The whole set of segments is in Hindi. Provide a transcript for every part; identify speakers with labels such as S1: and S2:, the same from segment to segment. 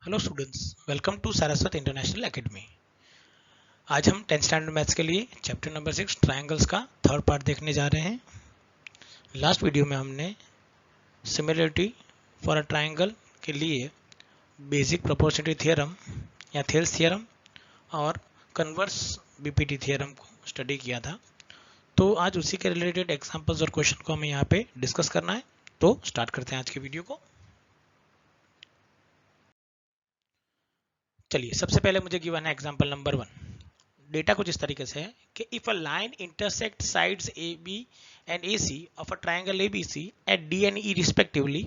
S1: Hello students, welcome to Saraswat International Academy. आज हम 10th स्टैंडर्ड मैथ्स के लिए चैप्टर नंबर 6 ट्रायंगल्स का थर्ड पार्ट देखने जा रहे हैं। लास्ट वीडियो में हमने सिमिलरिटी फॉर अ ट्रायंगल के लिए बेसिक प्रोपोर्शनलिटी थ्योरम या थेल्स थ्योरम और कन्वर्स बीपीटी थ्योरम को स्टडी किया था। तो आज उसी के रिलेटेड एग्जांपल्स और क्वेश्चन को हमें यहाँ पे डिस्कस करना है। तो स्टार्ट करते हैं आज की वीडियो को। चलिए, सबसे पहले मुझे गिवन है एग्जांपल नंबर 1। डेटा कुछ इस तरीके से है कि if a line intersect sides A B and A C of a triangle A B C at D and E respectively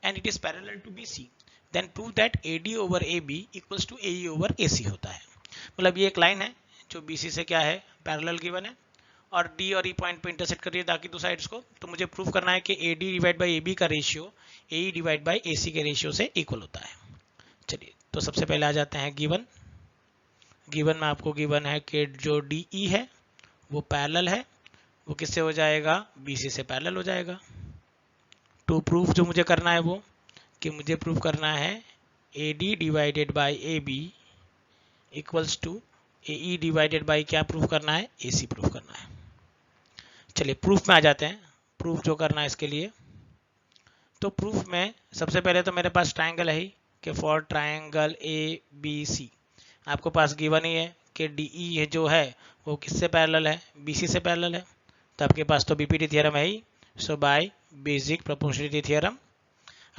S1: and it is parallel to B C, then prove that A D over A B equals to A E over A C होता है। मतलब ये एक लाइन है जो बी सी से क्या है, पैरेलल गिवन है और डी और ई पॉइंट पे इंटरसेक्ट कर रही है बाकी दो साइड्स को। तो मुझे प्रूव करना है कि A D divide by A B का ratio A E divide by A C के रेशियो से इक्वल होता है। चलिए, तो सबसे पहले आ जाते हैं गिवन में आपको गिवन है कि जो डी ई है वो पैरेलल है, वो किससे हो जाएगा, बी सी से पैरेलल हो जाएगा। टू प्रूफ जो मुझे करना है वो कि मुझे प्रूफ करना है A D divided by A B equals to A E divided by क्या प्रूफ करना है, ए सी प्रूफ करना है। चलिए प्रूफ में आ जाते हैं। प्रूफ जो करना है इसके लिए, तो प्रूफ में सबसे पहले तो मेरे पास ट्राइंगल है ही कि for triangle A B C आपको पास गिवन ही है कि डी ई है जो है वो किससे पैरेलल है, बी सी से पैरेलल है। तो आपके पास तो बीपीटी थ्योरम है ही। सो बाय बेसिक प्रोपोर्शनलिटी थ्योरम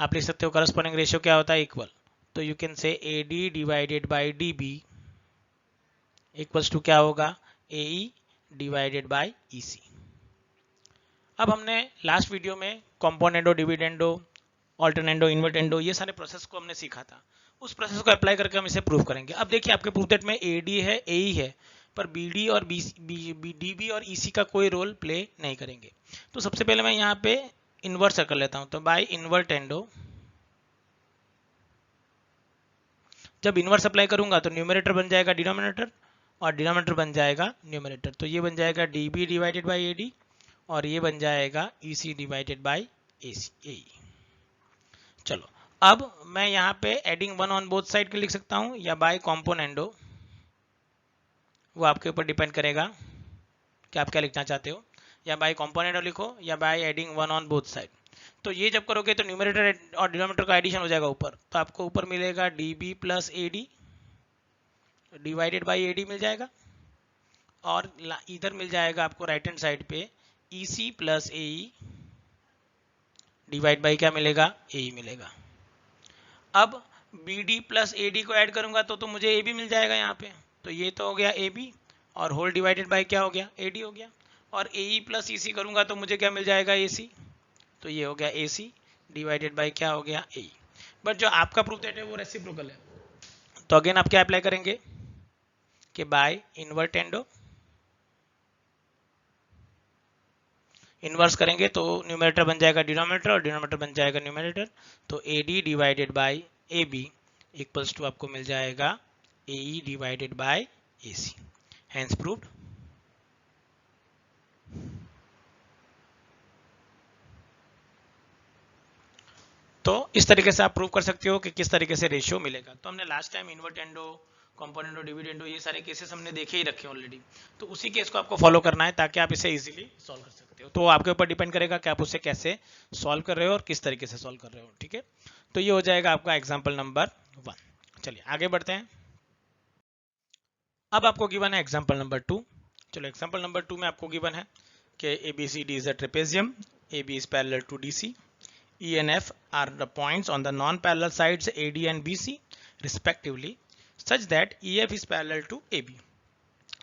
S1: आप लिख सकते हो करस्पॉन्डिंग रेशियो क्या होता है, इक्वल। तो you can say A D divided by D B equals to क्या होगा, ए ई डिवाइडेड बाई ई सी। अब हमने लास्ट वीडियो में कॉम्पोनेंडो, डिविडेंडो, ऑल्टरनेंडो, इन्वर्टेंडो ये सारे प्रोसेस को हमने सीखा था। उस प्रोसेस को अप्लाई करके हम इसे प्रूव करेंगे। अब देखिए आपके प्रूफ दैट में ए डी है, ए ई है, पर बी डी और डी बी और ई सी का कोई रोल प्ले नहीं करेंगे। तो सबसे पहले मैं यहाँ पे इन्वर्स कर लेता हूँ। तो बाय इन्वर्टेंडो जब इन्वर्स अप्लाई करूंगा तो न्यूमरेटर बन जाएगा डिनोमिनेटर और डिनोमिनेटर बन जाएगा न्यूमरेटर। तो ये बन जाएगा D B divided by A D और ये बन जाएगा ई सी डिवाइडेड बाई ए सी, ए ई। चलो, अब मैं यहाँ पे adding one on both side के लिख सकता हूँ या बाय कॉम्पोनेंडो, वो आपके ऊपर डिपेंड करेगा कि आप क्या लिखना चाहते हो। या बाय कॉम्पोनेंडो लिखो या by adding one on both side. तो ये जब करोगे तो न्यूमरेटर और डिनोमिनेटर का एडिशन हो जाएगा ऊपर। तो आपको ऊपर मिलेगा D B plus A D divided by A D मिल जाएगा और इधर मिल जाएगा आपको राइट हैंड साइड पे E C plus A E divide by क्या मिलेगा, ए ई मिलेगा। अब B D plus A D को ऐड करूंगा तो मुझे ए बी मिल जाएगा यहाँ पे। तो ये तो हो गया ए बी और होल डिवाइडेड बाय क्या हो गया, ए डी हो गया। और ए ई प्लस ई सी करूंगा तो मुझे क्या मिल जाएगा, ए सी। तो ये हो गया ए सी डिवाइडेड बाय क्या हो गया, ए ई। बट जो आपका प्रूफ दैट है वो रेसिप्रोकल है। तो अगेन आप क्या अप्लाई करेंगे कि बाय इन्वर्टेंडो इन्वर्स करेंगे तो न्यूमरेटर बन जाएगा डिनोमिनेटर और डिनोमिनेटर बन जाएगा न्यूमरेटर। तो A D divided by A B equals to आपको मिल जाएगा A E divided by A C. Hence proved. तो इस तरीके से आप प्रूव कर सकते हो कि किस तरीके से रेशियो मिलेगा। तो हमने last time invertendo, componendo, dividendo ये सारे केसेस हमने देखे ही रखे ऑलरेडी। तो उसी केस को आपको फॉलो करना है ताकि आप इसे इजीली सॉल्व कर सकते हो। तो आपके ऊपर डिपेंड करेगा कि आप उसे कैसे सॉल्व कर रहे हो और किस तरीके से सॉल्व कर रहे हो। ठीक है, तो ये हो जाएगा आपका एग्जाम्पल नंबर 1। चलिए आगे बढ़ते हैं। अब आपको गिवन है एग्जाम्पल नंबर 2। चलो, एग्जाम्पल नंबर 2 में आपको गिवन है कि A B C D is a trapezium, A B is parallel to D C, E and F are the points on the non-parallel sides AD and BC respectively, such that EF is parallel to AB.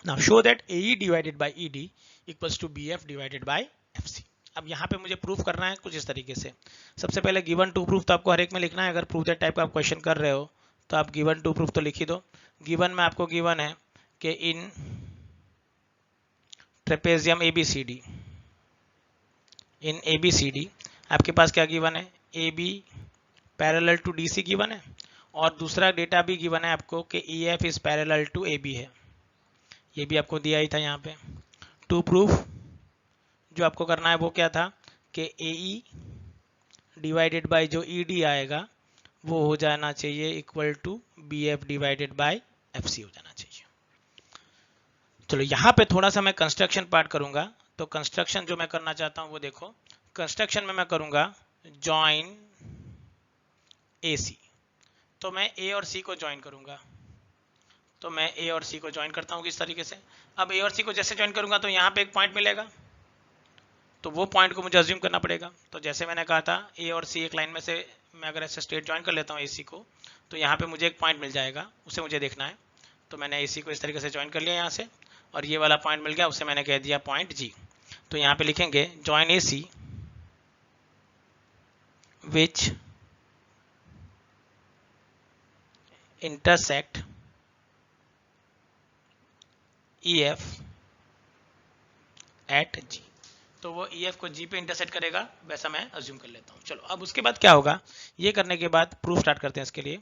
S1: Now show that AE divided by ED equals to BF divided by FC. अब यहाँ पे मुझे प्रूफ करना है कुछ इस तरीके से। सबसे पहले गिवन टू प्रूफ तो आपको हर एक में लिखना है। अगर प्रूफ दैट टाइप का आप क्वेश्चन कर रहे हो तो आप गिवन टू प्रूफ तो लिख ही दो। गिवन में आपको गिवन है कि in trapezium ABCD, in ABCD आपके पास क्या गिवन है, A B parallel to D C given है और दूसरा डेटा भी गिवन है आपको कि E F is parallel to A B है। ये भी आपको दिया ही था यहाँ पे। टू प्रूफ जो आपको करना है वो क्या था कि ए ई डिवाइडेड बाय जो ई डी आएगा वो हो जाना चाहिए equal to B F divided by F C हो जाना चाहिए। चलो यहाँ पे थोड़ा सा मैं कंस्ट्रक्शन पार्ट करूंगा। तो कंस्ट्रक्शन जो मैं करना चाहता हूँ वो देखो, कंस्ट्रक्शन में मैं करूंगा जॉइन ए सी। तो मैं ए और सी को ज्वाइन करूंगा। तो मैं ए और सी को ज्वाइन करता हूँ किस तरीके से। अब ए और सी को जैसे ज्वाइन करूंगा तो यहाँ पे एक पॉइंट मिलेगा, तो वो पॉइंट को मुझे अज्यूम करना पड़ेगा। तो जैसे मैंने कहा था ए और सी एक लाइन में से मैं अगर ऐसे स्ट्रेट ज्वाइन कर लेता हूँ ए सी को, तो यहाँ पे मुझे एक पॉइंट मिल जाएगा, उसे मुझे देखना है। तो मैंने ए सी को इस तरीके से ज्वाइन कर लिया यहाँ से, और ये वाला पॉइंट मिल गया, उसे मैंने कह दिया पॉइंट जी। तो यहाँ पे लिखेंगे join A C which intersect E F at G. तो वो ई एफ को जी पे इंटरसेक्ट करेगा, वैसा मैं अज्यूम कर लेता हूँ। चलो अब उसके बाद क्या होगा, ये करने के बाद प्रूफ स्टार्ट करते हैं इसके लिए।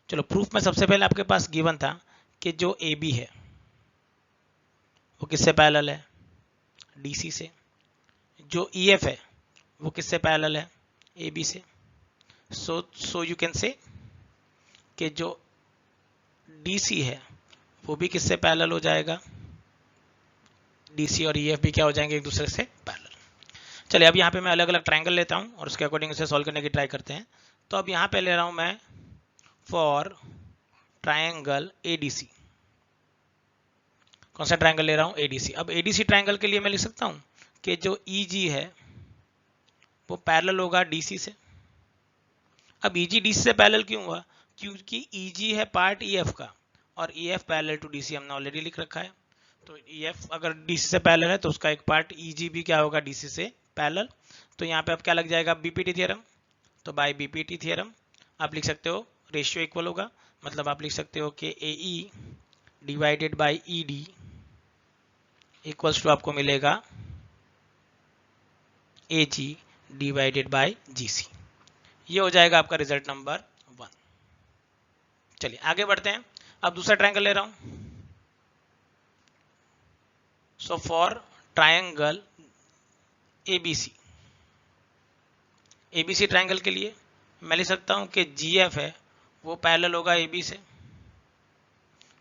S1: चलो प्रूफ में सबसे पहले आपके पास गिवन था कि जो ए बी है वो किससे पैरेलल है, डी सी से। जो ई एफ है वो किससे पैरेलल है, ए बी से। सो यू कैन से कि जो डी सी है वो भी किससे पैरेलल हो जाएगा, डी सी और ई एफ भी क्या हो जाएंगे, एक दूसरे से पैरेलल। चलिए अब यहाँ पे मैं अलग अलग ट्राइंगल लेता हूँ और उसके अकॉर्डिंग इसे सॉल्व करने की ट्राई करते हैं। तो अब यहाँ पे ले रहा हूँ मैं for triangle A D C. कौन सा ट्राइंगल ले रहा हूँ, ए डी सी। अब ए डी सी ट्राइंगल के लिए मैं लिख सकता हूँ कि जो ई जी है वो पैरेलल होगा डी सी से। अब ई जी डी सी से पैरेलल क्यों हुआ, क्योंकि ई जी है पार्ट ई एफ का, और E F parallel to D C हमने ऑलरेडी लिख रखा है। तो ई एफ अगर डी सी से पैरेलल है तो उसका एक पार्ट ई जी भी क्या होगा, डी सी से पैरेलल। तो यहाँ पे अब क्या लग जाएगा, बीपीटी थ्योरम। तो बाय बीपीटी थ्योरम आप लिख सकते हो रेशियो इक्वल होगा, मतलब आप लिख सकते हो कि A E divided by E D equals to आपको मिलेगा A G divided by G सी। ये हो जाएगा आपका रिजल्ट नंबर 1। चलिए आगे बढ़ते हैं। अब दूसरा ट्रायंगल ले रहा हूं। So for triangle ABC, ABC triangle के लिए मैं लिख सकता हूं कि जीएफ है वो पैरेलल होगा एबी से।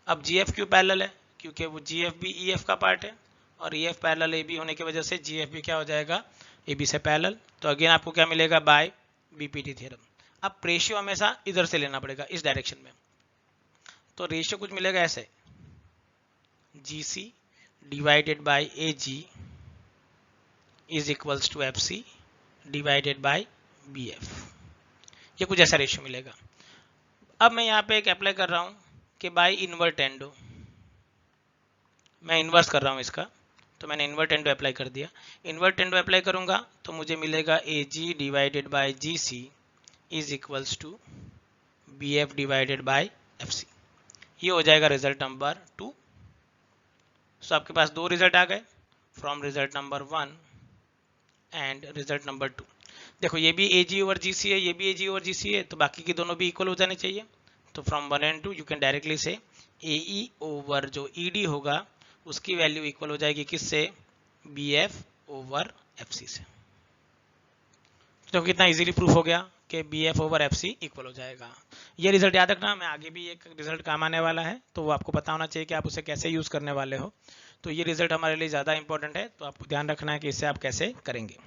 S1: अब जीएफ क्यों पैरेलल है, क्योंकि वो जीएफ भी ईएफ का पार्ट है, और ईएफ पैरेलल एबी होने की वजह से जीएफ भी क्या हो जाएगा, एबी से पैरेलल। तो अगेन आपको क्या मिलेगा, बाय बीपीटी थ्योरम। अब रेशियो हमेशा इधर से लेना पड़ेगा, इस डायरेक्शन में। तो रेशियो कुछ मिलेगा ऐसे, G C divided by A G is equals to F C divided by B F. ये कुछ ऐसा रेशियो मिलेगा। अब मैं यहाँ पे एक अप्लाई कर रहा हूँ कि बाई इन्वर्टेंडो, मैं इन्वर्स कर रहा हूँ इसका। तो मैंने इन्वर्टेंडो अप्लाई कर दिया। इन्वर्टेंडो अप्लाई करूँगा तो मुझे मिलेगा A G divided by G C is equals to B F divided by F C. ये हो जाएगा रिजल्ट नंबर 2। सो आपके पास दो रिजल्ट आ गए, from result number 1 and result number 2। देखो ये भी ए जी ओवर जी सी है, ये भी ए जी ओवर जी सी है, तो बाकी की दोनों भी इक्वल हो जाने चाहिए। तो from 1 and 2 you can directly से ए ई ओवर जो ई डी होगा उसकी वैल्यू इक्वल हो जाएगी किससे, B F over F C से। तो कितना इजीली प्रूफ हो गया कि B F over F C equal हो जाएगा। ये रिजल्ट याद रखना, मैं आगे भी एक रिजल्ट काम आने वाला है, तो वो आपको पता होना चाहिए कि आप उसे कैसे यूज़ करने वाले हो। तो ये रिजल्ट हमारे लिए ज़्यादा इंपॉर्टेंट है, तो आपको ध्यान रखना है कि इससे आप कैसे करेंगे।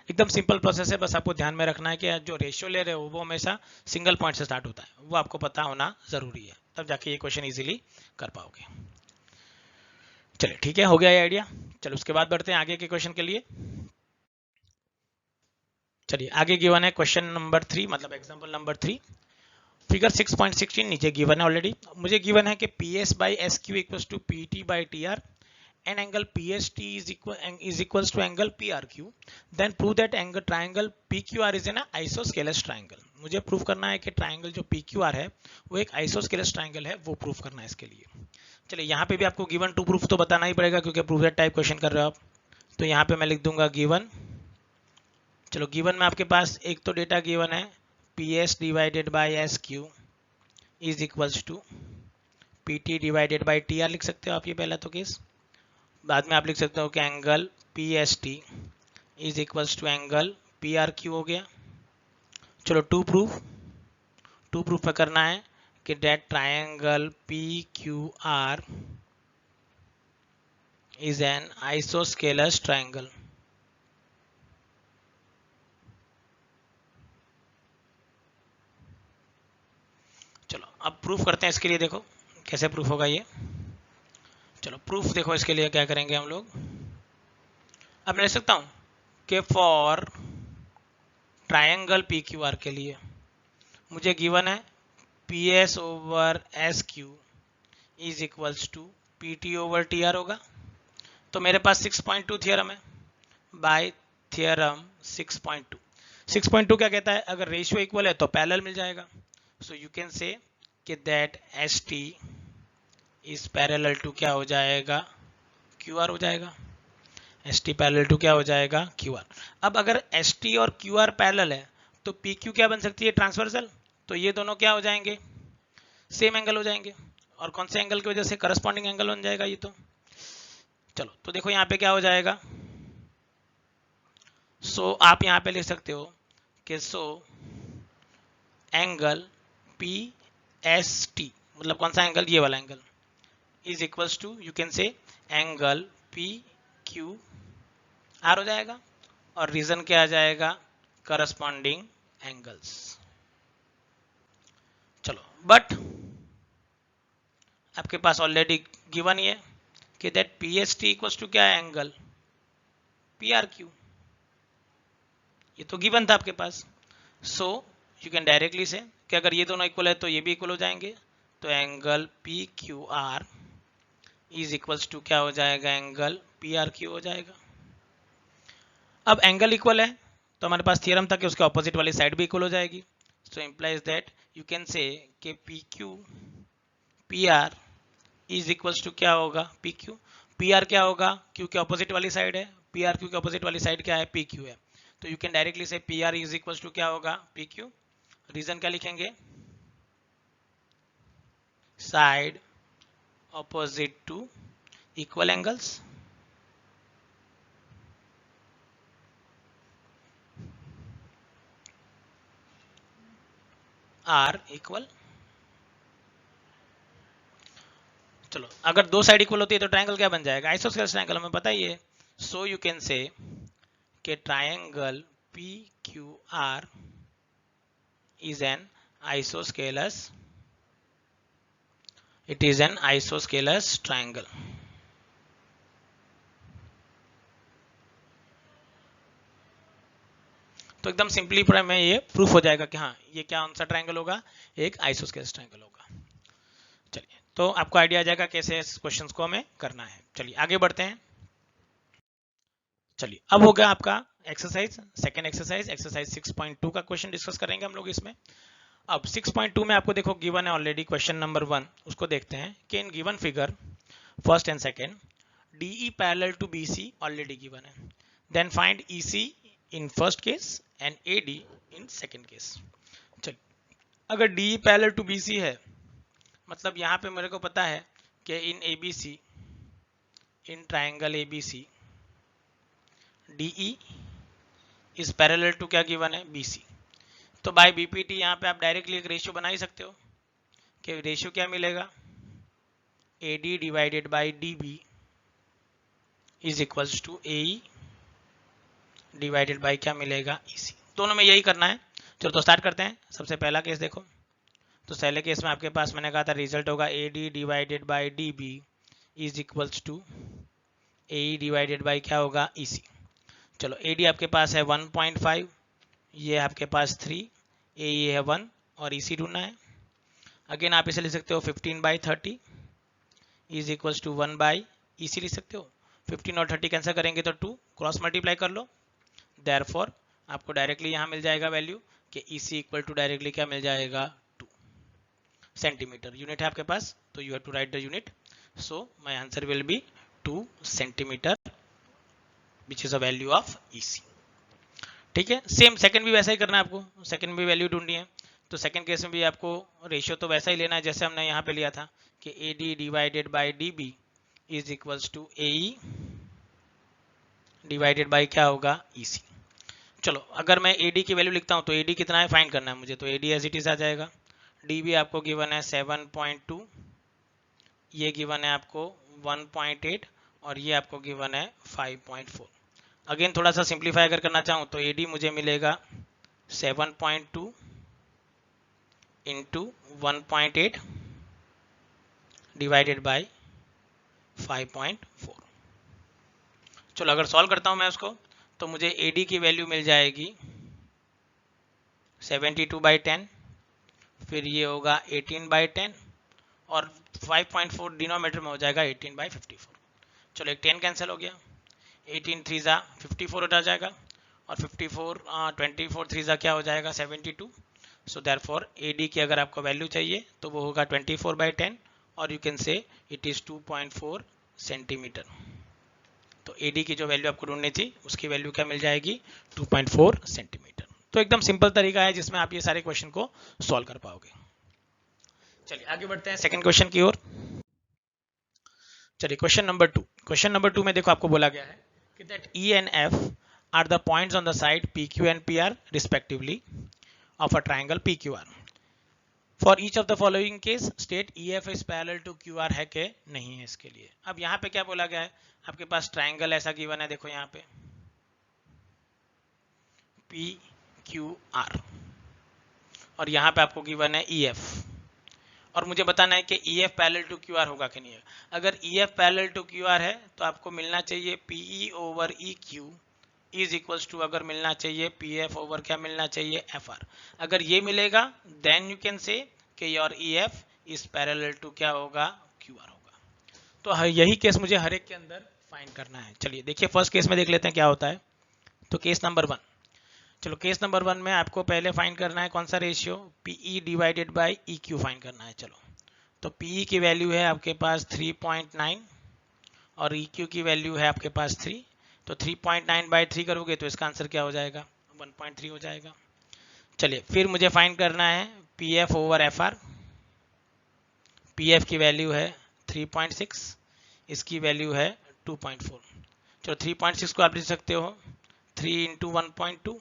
S1: एकदम सिंपल प्रोसेस है, बस आपको ध्यान में रखना है कि जो रेशियो ले रहे हो वो हमेशा सिंगल पॉइंट से स्टार्ट होता है, वो आपको पता होना ज़रूरी है, तब जाके ये क्वेश्चन ईजिली कर पाओगे। चलिए ठीक है, हो गया ये आइडिया। चलो उसके बाद बढ़ते हैं आगे के क्वेश्चन के लिए। चलिए आगे गिवन है क्वेश्चन नंबर 3, मतलब एग्जांपल नंबर 3। फिगर 6.16 नीचे गिवन है ऑलरेडी। मुझे गिवन है कि P S by S Q equals to P T by T R and angle PST is equals to angle PRQ, then prove that angle triangle PQR is an isosceles triangle। मुझे प्रूफ करना है कि ट्राइंगल जो PQR है वो एक आइसोस्केलस ट्राइंगल है, वो प्रूफ करना है इसके लिए। चलिए यहाँ पे भी आपको गिवन टू प्रूफ तो बताना ही पड़ेगा, क्योंकि प्रूफ टाइप क्वेश्चन कर रहे हो आप। तो यहाँ पे मैं लिख दूंगा गिवन। चलो गिवन में आपके पास एक तो डेटा गिवन है P S divided by S Q is equals to P T divided by T R, लिख सकते हो आप ये पहला तो केस। बाद में आप लिख सकते हो कि angle P S T is equals to angle P R Q हो गया। चलो टू प्रूफ करना है कि that triangle P Q R is an isosceles triangle. चलो अब प्रूफ करते हैं इसके लिए, देखो कैसे प्रूफ होगा ये। चलो प्रूफ देखो, इसके लिए क्या करेंगे हम लोग। अब मैं लिख सकता हूं कि for triangle P Q R के लिए मुझे गिवन है P S over S Q is equals to P T over T R होगा। तो मेरे पास 6.2 थियरम है, बाय थियरम 6.2। 6.2 क्या कहता है, अगर रेशियो इक्वल है तो पैरेलल मिल जाएगा। सो यू कैन से कि that S T is parallel to क्या हो जाएगा, क्यू आर हो जाएगा। एस टी पैरेलल टू क्या हो जाएगा, क्यू आर। अब अगर एस टी और क्यू आर पैरेलल है तो पी क्यू क्या बन सकती है, ट्रांसवर्सल। तो ये दोनों क्या हो जाएंगे, सेम एंगल हो जाएंगे। और कौन से एंगल की वजह से, करस्पॉन्डिंग एंगल बन जाएगा ये तो। चलो तो देखो यहाँ पे क्या हो जाएगा। सो आप यहाँ पे लिख सकते हो कि so angle P S T, मतलब कौन सा एंगल, ये वाला angle, is equals to you can say angle P Q R हो जाएगा। और रीजन क्या आ जाएगा, करस्पॉन्डिंग एंगल्स। चलो बट आपके पास ऑलरेडी गिवन ही है कि that P S T equals to क्या है, एंगल पी आर क्यू। ये तो गिवन था आपके पास। सो यू कैन डायरेक्टली से कि अगर ये दोनों इक्वल है तो ये भी इक्वल हो जाएंगे। तो angle P Q R is equals to क्या हो जाएगा, एंगल पी आर क्यू हो जाएगा। अब एंगल इक्वल है तो हमारे पास थियरम था कि उसके ऑपोजिट वाली साइड भी इक्वल हो जाएगी। So implies that you can say कि P Q P R is equals to क्या होगा, पी क्यू। पी आर क्या होगा, क्यू के ऑपोजिट वाली साइड है, पी आर क्यू के ऑपोजिट वाली साइड क्या है, पी क्यू है। तो you can directly say P R is equals to क्या होगा, पी क्यू। रीजन क्या लिखेंगे, side opposite to equal angles. Are equal, चलो अगर दो साइड इक्वल होती है तो ट्रायंगल क्या बन जाएगा, आइसोस्केलस ट्रायंगल, हमें पता ही है। सो यू कैन से कि triangle P Q are is an isosceles, it is an isosceles triangle। तो एकदम सिंपली में ये प्रूफ हो जाएगा कि हाँ ये क्या कौन सा ट्रायंगल होगा, एक आइसोस्केलस ट्रायंगल होगा। चलिए तो आपको आइडिया आ जाएगा कैसे इस क्वेश्चंस को हमें करना है। चलिए आगे बढ़ते हैं। चलिए अब हो गया आपका एक्सरसाइज, सेकंड एक्सरसाइज, एक्सरसाइज 6.2 का क्वेश्चन डिस्कस करेंगे हम लोग इसमें। अब 6.2 में आपको देखो गिवन है ऑलरेडी क्वेश्चन नंबर 1, उसको देखते हैं कि in given figure first and second DE parallel to BC already given है, then find EC in first case and AD in second case. चलिए अगर DE पैरेलल टू BC है मतलब यहाँ पे मेरे को पता है कि in ABC, in triangle ABC DE is parallel to क्या गिवन है, BC। तो बाय BPT यहाँ पे आप डायरेक्टली एक रेशियो बना ही सकते हो कि रेशियो क्या मिलेगा, AD divided by DB is equals to AE divided by क्या मिलेगा, EC। दोनों में यही करना है। चलो तो स्टार्ट करते हैं। सबसे पहला केस देखो, तो पहले केस में आपके पास मैंने कहा था रिजल्ट होगा AD divided by DB is equals to AE divided by क्या होगा, EC। चलो AD आपके पास है 1.5, ये आपके पास 3, AE है 1 और EC ढूंढना है। अगेन आप इसे लिख सकते हो 15/30 इज इक्वल्स टू 1/EC लिख सकते हो। 15 और 30 कैंसिल करेंगे तो 2, क्रॉस मल्टीप्लाई कर लो, देयरफॉर आपको डायरेक्टली यहाँ मिल जाएगा वैल्यू कि EC इक्वल टू डायरेक्टली क्या मिल जाएगा, 2 सेंटीमीटर। यूनिट है आपके पास तो you have to write the unit. So my answer will be 2 centimetre which is a value of EC। ठीक है, सेम सेकंड भी वैसा ही करना है आपको, सेकंड भी वैल्यू ढूंढनी है। तो सेकंड केस में भी आपको रेशियो तो वैसा ही लेना है जैसे हमने यहाँ पे लिया था कि AD divided by DB is equals to AE divided by क्या होगा, EC। चलो अगर मैं AD की वैल्यू लिखता हूँ तो AD कितना है फाइंड करना है मुझे, तो AD एज इट इज आ जाएगा। DB आपको गिवन है 7.2, ये गिवन है आपको 1.8 और ये आपको गिवन है 5.4। अगेन थोड़ा सा सिंप्लीफाई अगर करना चाहूँ तो AD मुझे मिलेगा 7.2 इंटू 1.8 डिवाइडेड बाई 5.4। चलो अगर सॉल्व करता हूँ मैं उसको तो मुझे AD की वैल्यू मिल जाएगी 72/10, फिर ये होगा 18/10 और 5.4 डिनोमीटर में हो जाएगा 18/54। चलो एक 10 कैंसिल हो गया, 18 3 ज़ा 54 हो जाएगा और 54 24 3 ज़ा क्या हो जाएगा 72। सो देयरफॉर AD की अगर आपको वैल्यू चाहिए तो वो होगा 24/10 और यू कैन से इट इज़ 2.4 सेंटीमीटर। तो AD की जो वैल्यू आपको ढूंढनी थी उसकी वैल्यू क्या मिल जाएगी 2.4 सेंटीमीटर। तो एकदम सिंपल तरीका है जिसमें आप ये सारे क्वेश्चन को सॉल्व कर पाओगे। चलिए आगे बढ़ते हैं सेकंड क्वेश्चन की ओर। चलिए क्वेश्चन नंबर 2। क्वेश्चन नंबर 2 में देखो आपको बोला गया है कि that E and F are the points on the side PQ and PR respectively of a triangle PQR. For each of the following case state EF is parallel to QR है कि नहीं है इसके लिए। अब यहाँ पे क्या बोला गया है, आपके पास ट्राइंगल ऐसा गिवन है, देखो यहाँ पे PQR और यहाँ पे आपको गिवन है EF और मुझे बताना है कि EF पैरेलल टू QR होगा कि नहीं है। अगर EF पैरेलल टू QR है तो आपको मिलना चाहिए PE over EQ is equals to, अगर मिलना चाहिए PF ओवर क्या मिलना चाहिए FR। अगर ये मिलेगा then you can say that your EF is parallel to क्या होगा QR होगा। तो यही केस मुझे हर एक के अंदर फाइंड करना है। चलिए देखिए फर्स्ट केस में देख लेते हैं क्या होता है। तो केस नंबर 1, चलो केस नंबर 1 में आपको पहले फाइंड करना है कौन सा ratio, PE divided by EQ find करना है। चलो तो PE की वैल्यू है आपके पास 3.9 और EQ की वैल्यू है आपके पास 3, तो 3.9 बाई 3 करोगे तो इसका आंसर क्या हो जाएगा 1.3 हो जाएगा। चलिए फिर मुझे फाइंड करना है PF ओवर FR। PF की वैल्यू है 3.6, इसकी वैल्यू है 2.4। चलो 3.6 को आप लिख सकते हो 3 इंटू 1.2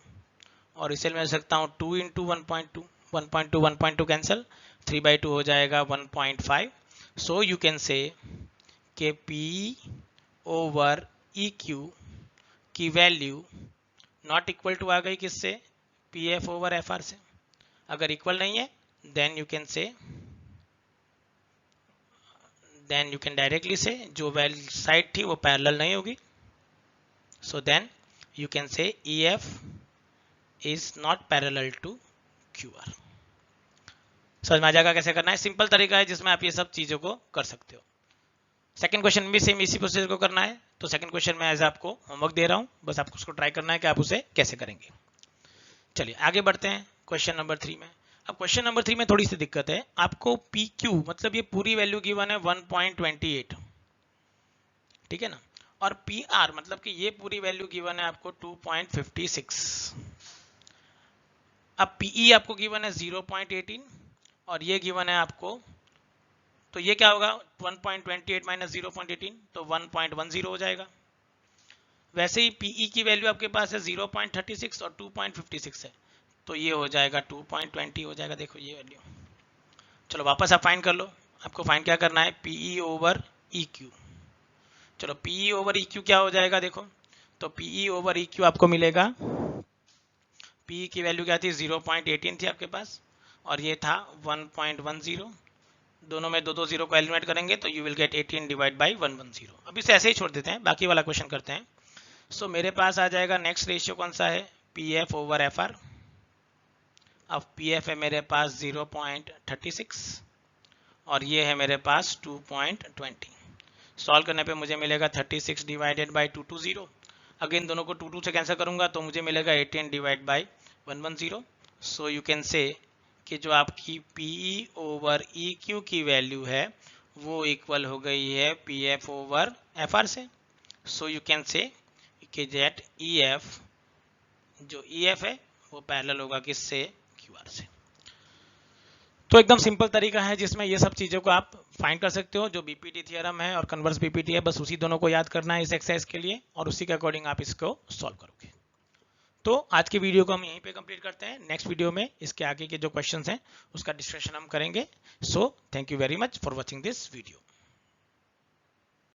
S1: और इसे मैं सकता हूँ 2 इंटू 1.2, 1.2 कैंसिल, 3/2 हो जाएगा 1.5। सो यू कैन से कि PE ओवर EQ की वैल्यू नॉट इक्वल टू आ गई किससे, PF ओवर FR से। अगर इक्वल नहीं है then you can say, then you can directly say जो साइड थी वो पैरेलल नहीं होगी। So then you can say EF is not parallel to QR। समझ में आ जाएगा कैसे करना है, सिंपल तरीका है जिसमें आप ये सब चीजों को कर सकते हो। सेकंड क्वेश्चन में भी सेम इसी प्रोसेस को करना है। तो सेकंड क्वेश्चन में एज आपको होमवर्क दे रहा हूं, बस आपको उसको ट्राई करना है कि आप उसे कैसे करेंगे। चलिए आगे बढ़ते हैं क्वेश्चन नंबर 3 में। अब क्वेश्चन नंबर 3 में थोड़ी सी दिक्कत है, आपको PQ मतलब ये पूरी वैल्यू गिवन है 1.28, ठीक है ना, और PR मतलब कि ये पूरी वैल्यू गिवन है आपको 2.56। अब PE आपको गिवन है 0.18 और ये गिवन है आपको, तो ये क्या होगा 1.28 माइनस 0.18 तो 1.10 हो जाएगा। वैसे ही PE की वैल्यू आपके पास है 0.36 और 2.56 है, तो ये हो जाएगा 2.20 हो जाएगा। देखो ये वैल्यू, चलो वापस आप फाइंड कर लो। आपको फाइंड क्या करना है PE ओवर EQ। चलो PE ओवर EQ क्या हो जाएगा, देखो तो PE ओवर EQ आपको मिलेगा, PE की वैल्यू क्या थी 0.18 थी आपके पास और ये था 1.10, दोनों में दो जीरो को एलिमिनेट करेंगे तो you will get 18 divide by 110। अब इसे ऐसे ही छोड़ देते हैं, बाकी वाला क्वेश्चन करते हैं। सो मेरे पास आ जाएगा नेक्स्ट रेशियो कौन सा है PF ओवर FR। अब PF है मेरे पास 0.36 और ये है मेरे पास 2.20। सॉल्व करने पे मुझे मिलेगा 36 डिवाइडेड बाई 220। अगेन दोनों को 2 से कैंसिल करूंगा तो मुझे मिलेगा 18 divide by 110। So you can say कि जो आपकी PE ओवर EQ की वैल्यू है वो इक्वल हो गई है PF ओवर FR से। सो यू कैन से कि दैट EF, जो EF है वो पैरेलल होगा किससे QR से। तो एकदम सिंपल तरीका है जिसमें ये सब चीज़ों को आप फाइंड कर सकते हो। जो BPT थ्योरम है और कन्वर्स BPT है, बस उसी दोनों को याद करना है इस एक्सरसाइज के लिए और उसी के अकॉर्डिंग आप इसको सॉल्व करोगे। तो आज की वीडियो को हम यहीं पे कंप्लीट करते हैं। नेक्स्ट वीडियो में इसके आगे के जो क्वेश्चंस हैं उसका डिस्कशन हम करेंगे। So thank you very much for watching this video.